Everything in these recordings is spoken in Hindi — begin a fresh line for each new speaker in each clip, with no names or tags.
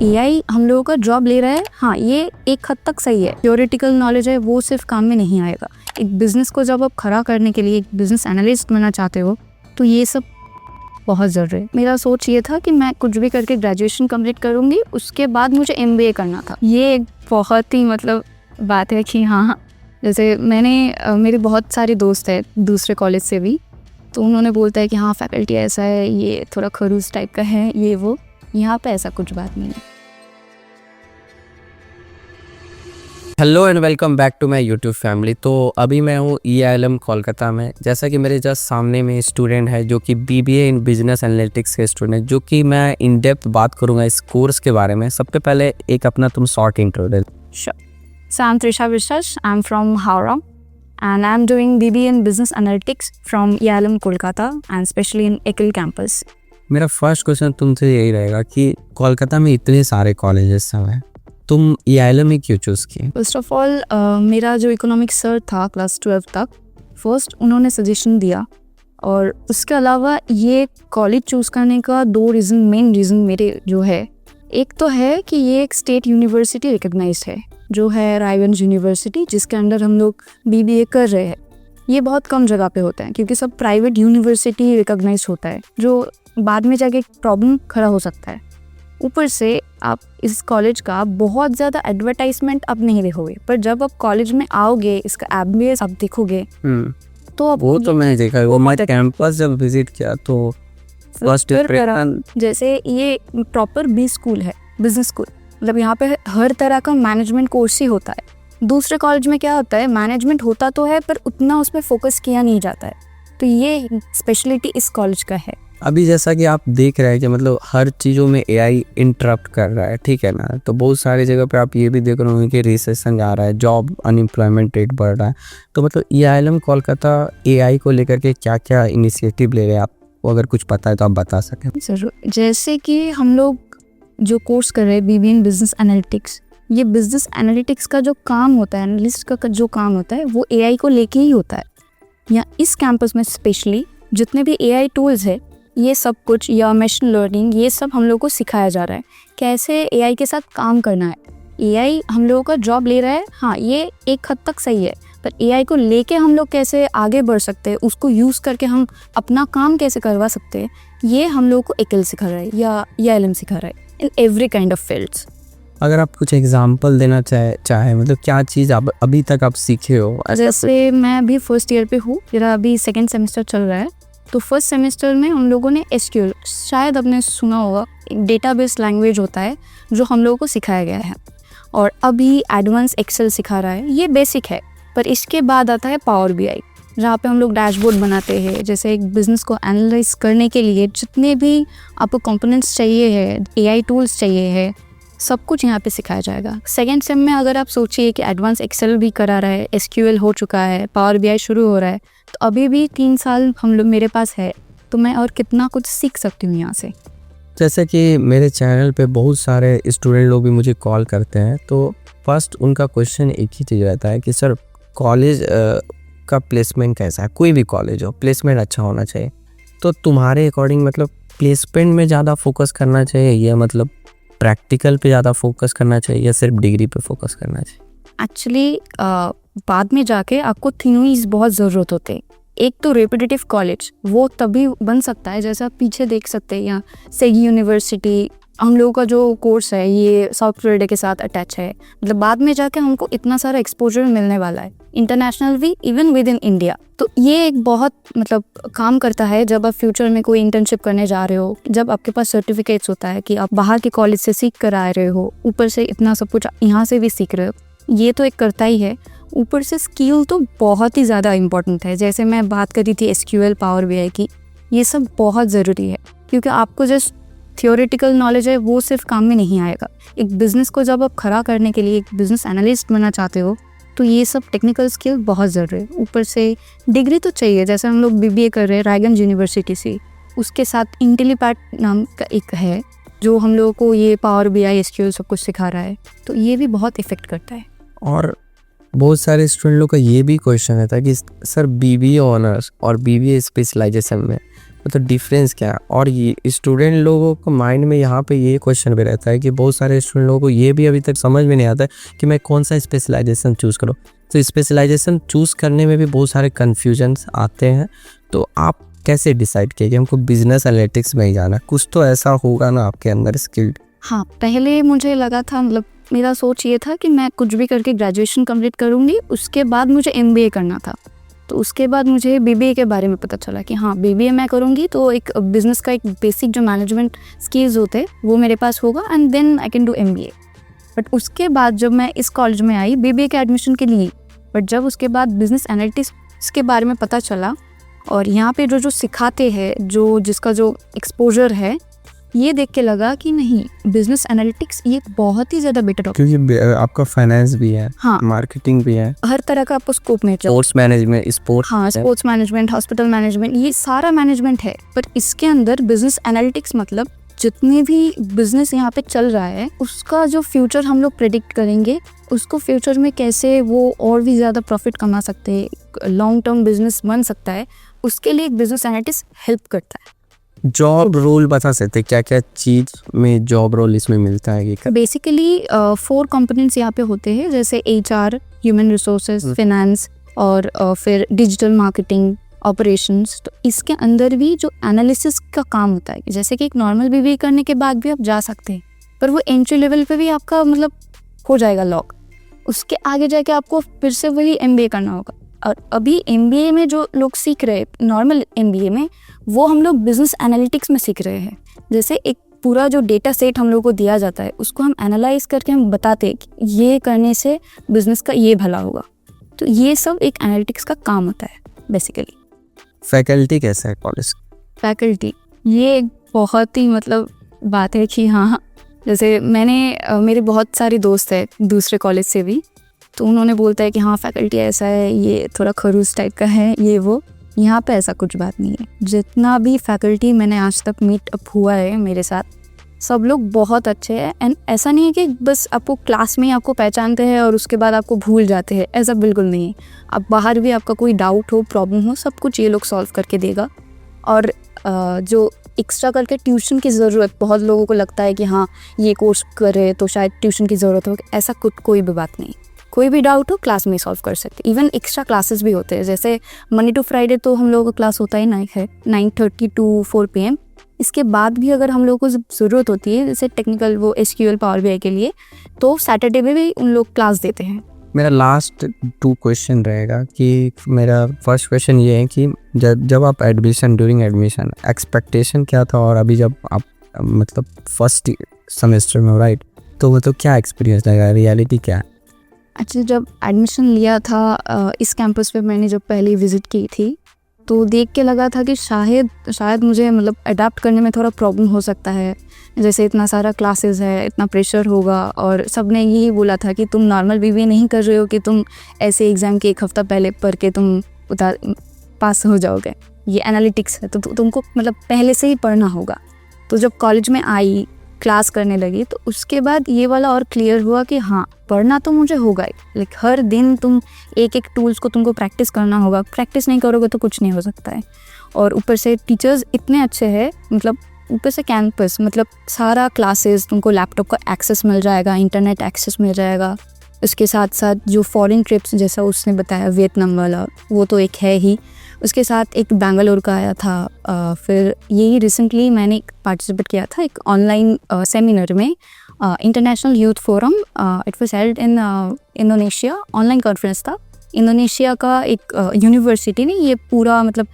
एआई हम लोगों का जॉब ले रहा है, हाँ ये एक हद तक सही है। थ्योरेटिकल नॉलेज है वो सिर्फ काम में नहीं आएगा। एक बिजनेस को जब आप खड़ा करने के लिए एक बिजनेस एनालिस्ट बनना चाहते हो तो ये सब बहुत ज़रूरी है। मेरा सोच ये था कि मैं कुछ भी करके ग्रेजुएशन कंप्लीट करूँगी, उसके बाद मुझे एमबीए करना था। ये एक बहुत ही बात है कि हाँ जैसे मेरे बहुत सारे दोस्त हैं दूसरे कॉलेज से भी, तो उन्होंने बोलता है कि हाँ फैकल्टी ऐसा है, ये थोड़ा खरूस टाइप का है, ये वो। यहाँ पे ऐसा कुछ बात नहीं है।
Hello and welcome back to my YouTube family. तो अभी मैं हूँ EILM कोलकाता में। जैसा कि मेरे जस्ट सामने में स्टूडेंट है जो कि BBA इन बिजनेस एनालिटिक्स के स्टूडेंट, जो कि मैं इन डेप्थ बात करूँगा इस कोर्स के बारे में। सबसे पहले एक अपना तुम short intro they.
Sure. So I'm Trisha Vishwas. I'm from Howrah and I'm doing BBA in Business Analytics from EILM Kolkata and especially in EKIL campus.
मेरा फर्स्ट क्वेश्चन तुमसे यही रहेगा कि कोलकाता में इतने सारे कॉलेजेस सब हैं, तुम EILM ही क्यों चूज़ किए?
फर्स्ट ऑफ ऑल मेरा जो इकोनॉमिक्स सर था क्लास 12 तक, फर्स्ट उन्होंने सजेशन दिया, और उसके अलावा ये कॉलेज चूज़ करने का मेन रीज़न मेरे जो है, एक तो है कि ये एक स्टेट यूनिवर्सिटी रिकग्नाइज्ड है जो है रायगंज यूनिवर्सिटी, जिसके अंडर हम लोग BBA कर रहे हैं। ये बहुत कम जगह पे होता है क्योंकि सब प्राइवेट यूनिवर्सिटी रिकग्नाइज होता है, जो बाद में जाके प्रॉब्लम खड़ा हो सकता है। ऊपर से आप इस कॉलेज का बहुत ज़्यादा एडवर्टाइजमेंट अब नहीं देखोगे, पर जब आप कॉलेज में आओगे, इसका एम्बियंस आप देखोगे तो आप
वो तो मैंने देखा है। वो मैं कैंपस जब विजिट किया तो फर्स्ट इंप्रेशन,
जैसे ये प्रॉपर बी स्कूल है, बिजनेस स्कूल। मतलब यहाँ पे हर तरह का मैनेजमेंट कोर्स ही होता है। दूसरे कॉलेज में क्या होता है, मैनेजमेंट होता तो है पर उतना उस पर फोकस किया नहीं जाता है। तो ये स्पेशलिटी इस कॉलेज का है।
अभी जैसा कि आप देख रहे हैं कि मतलब हर चीज़ों में AI इंटरप्ट कर रहा है, ठीक है ना। तो बहुत सारी जगह पे आप ये भी देख रहे होंगे कि रिसेशन जा रहा है, जॉब अनएम्प्लॉयमेंट रेट बढ़ रहा है। तो मतलब EILM कोलकाता AI को लेकर के क्या क्या इनिशिएटिव ले रहे हैं, आपको अगर कुछ पता है तो आप बता सकें।
जरूर। जैसे कि हम लोग जो कोर्स कर रहे हैं BBA इन बिजनेस एनालिटिक्स, ये बिजनेस एनालिटिक्स का जो काम होता है, एनालिस्ट का जो काम होता है, वो AI को लेके ही होता है। या इस कैंपस में स्पेशली जितने भी AI टूल्स है, ये सब कुछ, या मशीन लर्निंग, ये सब हम लोग को सिखाया जा रहा है कैसे AI के साथ काम करना है। AI हम लोगों का जॉब ले रहा है, हाँ ये एक हद तक सही है, पर AI को लेके हम लोग कैसे आगे बढ़ सकते हैं, उसको यूज़ करके हम अपना काम कैसे करवा सकते हैं, ये हम लोग को EKIL सिखा रहा है या EILM सिखा रहा है in every kind of fields.
अगर आप कुछ एग्जांपल देना चाहे मतलब क्या चीज़ आप अभी तक आप सीखे हो?
जैसे मैं अभी फर्स्ट ईयर पे हूँ, मेरा अभी सेकेंड सेमेस्टर चल रहा है। तो फर्स्ट सेमेस्टर में हम लोगों ने SQL, शायद आपने सुना होगा, एक डेटाबेस लैंग्वेज होता है जो हम लोगों को सिखाया गया है। और अभी एडवांस एक्सेल सिखा रहा है, ये बेसिक है। पर इसके बाद आता है पावर BI, जहाँ पे हम लोग डैशबोर्ड बनाते हैं। जैसे एक बिज़नेस को एनालाइज करने के लिए जितने भी आपको कंपोनेंट्स चाहिए है, AI टूल्स चाहिए है, सब कुछ यहाँ पे सिखाया जाएगा। सेकेंड सेम में अगर आप सोचिए कि एडवांस एक्सेल भी करा रहा है, SQL हो चुका है, पावर BI शुरू हो रहा है, तो अभी भी 3 साल हम लोग मेरे पास है, तो मैं और कितना कुछ सीख सकती हूँ यहाँ से।
जैसे कि मेरे चैनल पे बहुत सारे स्टूडेंट लोग भी मुझे कॉल करते हैं, तो फर्स्ट उनका क्वेश्चन एक ही चीज़ रहता है कि सर कॉलेज का प्लेसमेंट कैसा है। कोई भी कॉलेज हो, प्लेसमेंट अच्छा होना चाहिए। तो तुम्हारे अकॉर्डिंग मतलब प्लेसमेंट में ज़्यादा फोकस करना चाहिए, या मतलब प्रैक्टिकल पे ज़्यादा फोकस करना चाहिए, या सिर्फ डिग्री पे फोकस करना चाहिए?
एक्चुअली बाद में जाके आपको थ्योरीज बहुत ज़रूरत होते हैं। एक तो रेपिटेटिव कॉलेज वो तभी बन सकता है, जैसे आप पीछे देख सकते हैं, यहाँ सेगी यूनिवर्सिटी, हम लोगों का जो कोर्स है ये साउथ फ्लोरिडा के साथ अटैच है। मतलब बाद में जाके हमको इतना सारा एक्सपोजर मिलने वाला है, इंटरनेशनल भी, इवन विद इन इंडिया। तो ये एक बहुत काम करता है जब आप फ्यूचर में कोई इंटर्नशिप करने जा रहे हो, जब आपके पास सर्टिफिकेट्स होता है कि आप बाहर के कॉलेज से सीख कर आ रहे हो, ऊपर से इतना सब कुछ यहाँ से भी सीख रहे हो, ये तो एक करता ही है। ऊपर से स्किल तो बहुत ही ज़्यादा इम्पोर्टेंट है। जैसे मैं बात कर रही थी SQL, पावर BI की, ये सब बहुत ज़रूरी है, क्योंकि आपको जस्ट थ्योरेटिकल नॉलेज है वो सिर्फ काम में नहीं आएगा। एक बिज़नेस को जब आप खड़ा करने के लिए एक बिज़नेस एनालिस्ट बनना चाहते हो तो ये सब टेक्निकल स्किल बहुत ज़रूरी है। ऊपर से डिग्री तो चाहिए, जैसे हम लोग BBA कर रहे हैं रायगंज यूनिवर्सिटी से, उसके साथ इंटेलीपैट नाम का एक है जो हम लोगों को ये पावर BI, SQL सब कुछ सिखा रहा है, तो ये भी बहुत इफेक्ट करता है।
और बहुत सारे स्टूडेंट लोग का ये भी क्वेश्चन रहता है कि सर BBA ऑनर्स और BBA स्पेशलाइजेशन में मतलब डिफरेंस क्या है? और ये स्टूडेंट लोगों को माइंड में यहाँ पे ये क्वेश्चन भी रहता है कि बहुत सारे स्टूडेंट लोगों को ये भी अभी तक समझ में नहीं आता है कि मैं कौन सा स्पेशलाइजेशन चूज़ करूँ। तो स्पेशलाइजेशन चूज़ करने में भी बहुत सारे कन्फ्यूजन्स आते हैं। तो आप कैसे डिसाइड किए कि हमको बिजनेस एनालिटिक्स में ही जाना है? कुछ तो ऐसा होगा ना आपके अंदर स्किल्ड।
हाँ, पहले मुझे लगा था, मतलब मेरा सोच ये था कि मैं कुछ भी करके ग्रेजुएशन कंप्लीट करूँगी, उसके बाद मुझे MBA करना था। तो उसके बाद मुझे BBA के बारे में पता चला कि हाँ, BBA मैं करूँगी तो एक बिज़नेस का एक बेसिक जो मैनेजमेंट स्किल्स होते हैं वो मेरे पास होगा and then I can do MBA। But उसके बाद जब मैं इस कॉलेज में आई BBA के एडमिशन के लिए, बट जब उसके बाद बिज़नेस एनालिटिक्स के बारे में पता चला और यहाँ पे जो सिखाते हैं, जिसका जो एक्सपोजर है, ये देख के लगा कि नहीं, बिजनेस एनालिटिक्स ये बहुत ही ज़्यादा बेटर टॉपिक,
क्योंकि आपका फाइनेंस भी है,
हाँ,
मार्केटिंग भी है,
हर तरह का आपको स्कोप मिल जाए।
स्पोर्ट्स मैनेजमेंट, स्पोर्ट्स,
हाँ, स्पोर्ट्स मैनेजमेंट, हॉस्पिटल मैनेजमेंट, ये सारा मैनेजमेंट है। पर इसके अंदर बिजनेस एनालिटिक्स मतलब जितने भी बिजनेस यहाँ पे चल रहा है उसका जो फ्यूचर हम लोग प्रेडिक्ट करेंगे, उसको फ्यूचर में कैसे वो और भी ज़्यादा प्रॉफिट कमा सकते हैं, लॉन्ग टर्म बिजनेस बन सकता है, उसके लिए एक बिजनेस एनालिटिक्स हेल्प करता है।
जॉब रोल बता सकते हैं क्या क्या चीज़ में जॉब रोल इसमें मिलता है?
बेसिकली 4 कंपोनेंट्स यहाँ पे होते हैं, जैसे HR, ह्यूमन रिसोर्सेज, फिनेंस और फिर डिजिटल मार्केटिंग, ऑपरेशंस। तो इसके अंदर भी जो एनालिसिस का काम होता है, जैसे कि एक नॉर्मल BBA करने के बाद भी आप जा सकते हैं, पर वो एंट्री लेवल पे भी आपका मतलब हो जाएगा लॉक। उसके आगे जाके आपको फिर से वही MBA करना होगा। और अभी MBA में जो लोग सीख रहे हैं, नॉर्मल MBA में, वो हम लोग बिजनेस एनालिटिक्स में सीख रहे हैं। जैसे एक पूरा जो डेटा सेट हम लोग को दिया जाता है, उसको हम एनालाइज करके हम बताते हैं कि ये करने से बिजनेस का ये भला होगा। तो ये सब एक एनालिटिक्स का काम होता है बेसिकली।
फैकल्टी कैसा है कॉलेज?
फैकल्टी ये एक बहुत ही मतलब बात है कि हाँ, जैसे मेरे बहुत सारे दोस्त हैं दूसरे कॉलेज से भी, तो उन्होंने बोलता है कि हाँ फैकल्टी ऐसा है, ये थोड़ा खरूस टाइप का है, ये वो। यहाँ पे ऐसा कुछ बात नहीं है। जितना भी फैकल्टी मैंने आज तक मीट अप हुआ है मेरे साथ, सब लोग बहुत अच्छे हैं। एंड ऐसा नहीं है कि बस आपको क्लास में ही आपको पहचानते हैं और उसके बाद आपको भूल जाते हैं, ऐसा बिल्कुल नहीं है। आप बाहर भी आपका कोई डाउट हो, प्रॉब्लम हो, सब कुछ ये लोग सॉल्व करके देगा। और जो एक्स्ट्रा करके ट्यूशन की ज़रूरत, बहुत लोगों को लगता है कि हाँ ये कोर्स करे तो शायद ट्यूशन की ज़रूरत हो, ऐसा कोई भी बात नहीं। कोई भी डाउट हो क्लास में सॉल्व कर सकते। इवन एक्स्ट्रा क्लासेस भी होते हैं, जैसे मंडे टू फ्राइडे तो हम लोगों का क्लास होता ही नहीं है 9:30 to 4 PM। इसके बाद भी अगर हम लोगों को ज़रूरत होती है, जैसे टेक्निकल वो SQL पावर BI के लिए, तो सैटरडे में भी उन लोग क्लास देते हैं।
मेरा लास्ट 2 क्वेश्चन रहेगा कि मेरा फर्स्ट क्वेश्चन ये है कि जब आप ड्यूरिंग एडमिशन एक्सपेक्टेशन क्या था, और अभी जब आप मतलब फर्स्ट सेमेस्टर में हो, राइट, तो मतलब क्या एक्सपीरियंस लगा, रियलिटी क्या है?
अच्छा, जब एडमिशन लिया था इस कैंपस पे, मैंने जब पहली विज़िट की थी तो देख के लगा था कि शायद मुझे मतलब अडाप्ट करने में थोड़ा प्रॉब्लम हो सकता है। जैसे इतना सारा क्लासेस है, इतना प्रेशर होगा, और सब ने यही बोला था कि तुम नॉर्मल BBA नहीं कर रहे हो कि तुम ऐसे एग्ज़ाम के 1 हफ्ता पहले पढ़ के तुम पास हो जाओगे। ये एनालिटिक्स है तो तुमको मतलब पहले से ही पढ़ना होगा। तो जब कॉलेज में आई, क्लास करने लगी, तो उसके बाद ये वाला और क्लियर हुआ कि हाँ पढ़ना तो मुझे होगा ही, लाइक हर दिन तुम एक टूल्स को तुमको प्रैक्टिस करना होगा। प्रैक्टिस नहीं करोगे तो कुछ नहीं हो सकता है। और ऊपर से टीचर्स इतने अच्छे हैं, मतलब ऊपर से कैंपस, मतलब सारा क्लासेस तुमको लैपटॉप का एक्सेस मिल जाएगा, इंटरनेट एक्सेस मिल जाएगा। उसके साथ साथ जो फॉरेन ट्रिप्स, जैसा उसने बताया वियतनाम वाला, वो तो एक है ही। उसके साथ एक बेंगलोर का आया था। फिर यही रिसेंटली मैंने पार्टिसिपेट किया था एक ऑनलाइन सेमिनार में, international youth forum. It was held in Indonesia, online conference था। इंडोनेशिया का एक यूनिवर्सिटी ने ये पूरा मतलब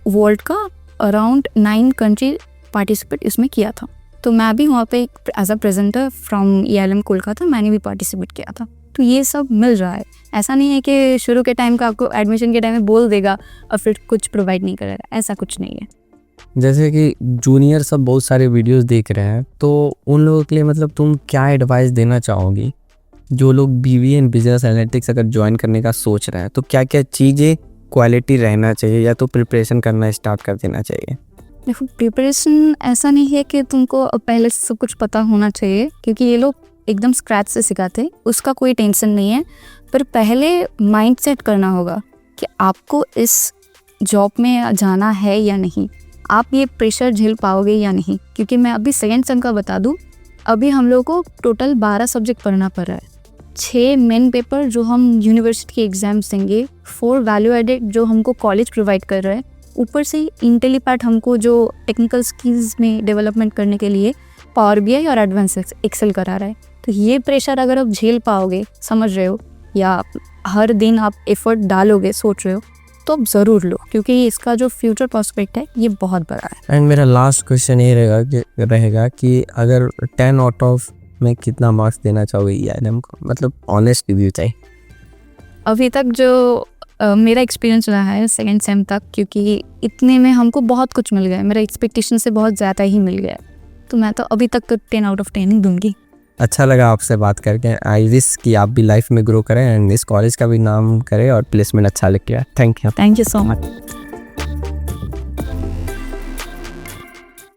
वर्ल्ड का अराउंड 9 कंट्री पार्टिसिपेट इसमें किया था। तो मैं भी वहाँ पे as a presenter from ELM Kolkata, मैंने भी पार्टिसिपेट किया था। तो ये सब मिल रहा है। ऐसा नहीं है कि शुरू के टाइम का आपको एडमिशन के टाइम में बोल देगा और फिर कुछ प्रोवाइड नहीं करेगा, ऐसा कुछ नहीं है।
जैसे कि जूनियर सब बहुत सारे वीडियोस देख रहे हैं, तो उन लोगों के लिए मतलब तुम क्या एडवाइस देना चाहोगी? जो लोग BBA इन बिजनेस एनालिटिक्स अगर ज्वाइन करने का सोच रहे हैं, तो क्या क्या चीज़ें क्वालिटी रहना चाहिए, या तो प्रिपरेशन करना स्टार्ट कर देना चाहिए?
देखो, प्रिपरेशन ऐसा नहीं है कि तुमको पहले से सब कुछ पता होना चाहिए, क्योंकि ये लोग एकदम स्क्रैच से सिखाते हैं, उसका कोई टेंशन नहीं है। पर पहले माइंड सेट करना होगा कि आपको इस जॉब में जाना है या नहीं। आप ये प्रेशर झेल पाओगे या नहीं। क्योंकि मैं अभी सेकेंड सेम का बता दूँ, अभी हम लोग को टोटल 12 सब्जेक्ट पढ़ना पड़ रहा है। 6 मेन पेपर जो हम यूनिवर्सिटी के एग्जाम्स देंगे, 4 वैल्यू एडेड जो हमको कॉलेज प्रोवाइड कर रहा है, ऊपर से इंटेलीपैड हमको जो टेक्निकल स्किल्स में डेवलपमेंट करने के लिए पावर बीआई और एडवांस एक्सेल करा रहा है। तो ये प्रेशर अगर आप झेल पाओगे, समझ रहे हो, या हर दिन आप एफर्ट डालोगे, सोच रहे हो, तो आप ज़रूर लो, क्योंकि इसका जो फ्यूचर प्रोस्पेक्ट है ये बहुत बड़ा है।
एंड मेरा लास्ट क्वेश्चन ये रहेगा कि अगर 10 आउट ऑफ में कितना मार्क्स देना चाहोगे EINM को, मतलब ऑनेस्ट रिव्यू चाहिए।
अभी तक जो मेरा एक्सपीरियंस रहा है सेकेंड सेम तक, क्योंकि इतने में हमको बहुत कुछ मिल गया है, मेरा एक्सपेक्टेशन से बहुत ज़्यादा ही मिल गया है, तो मैं तो अभी तक तो 10 आउट ऑफ 10 ही दूंगी।
अच्छा लगा आपसे बात करके। आई विश कि आप भी लाइफ में ग्रो करें एंड इस कॉलेज का भी नाम करें और प्लेसमेंट अच्छा लेके आए। Thank you.
Thank you so much.